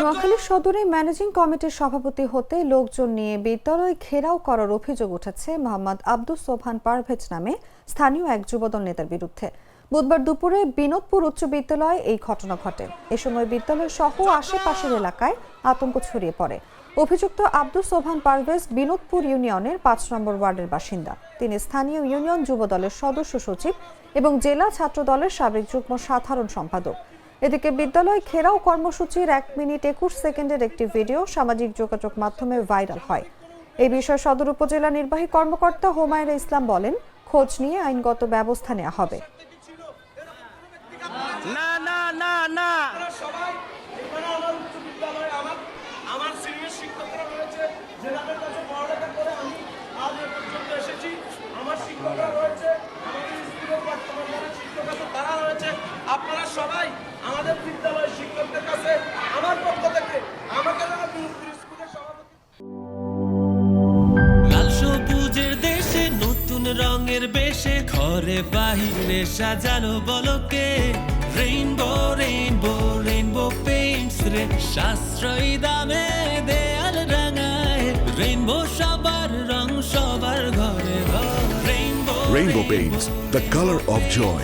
নোয়াখালী সদরে ম্যানেজিং কমিটির সভাপতি হতে লোকজন নিয়ে বিদ্যালয় ঘেরাও করার অভিযোগ উঠেছে মোহাম্মদ আব্দুস সোবহান পারভেজ নামে স্থানীয় এক যুবদল নেতার বিরুদ্ধে। বুধবার দুপুরে বিনোদপুর উচ্চ বিদ্যালয়ে এই ঘটনা ঘটে। এ সময় বিদ্যালয় সহ আশেপাশের এলাকায় আতঙ্ক ছড়িয়ে পড়ে। অভিযুক্ত আব্দুস সোবহান পারভেজ বিনোদপুর ইউনিয়নের ৫ নম্বর ওয়ার্ডের বাসিন্দা। তিনি স্থানীয় ইউনিয়ন যুবদলের সদস্য সচিব এবং জেলা ছাত্র দলের সাবেক যুগ্ম সাধারণ সম্পাদক। এদিকে বিদ্যালয় ঘেরাও কর্মসূচির ১ মিনিট ২১ সেকেন্ডের একটি ভিডিও সামাজিক যোগাযোগ মাধ্যমে ভাইরাল হয়। এই বিষয়ে সদর উপজেলা নির্বাহী কর্মকর্তা হুমায়রা ইসলাম বলেন, খোঁজ নিয়ে আইনগত ব্যবস্থা নেওয়া হবে। আপনারা সবাই আমাদের বিদ্যালয়ের শিক্ষকদের কাছে আমার পক্ষ থেকে আমাকে স্কুলের সভাপতি। লাল সবুজের দেশে নতুন রঙের বেশে ঘরে বাহিরে সাজানো বলকে রেইনবো রেইনবো রেইনবো পেইন্টস রে সাশ্রয়ী দামে দেয়াল রাঙায় রেইনবো সবার রং সবার ঘরে ঘরে rainbow Rainbow Paints, the color of joy.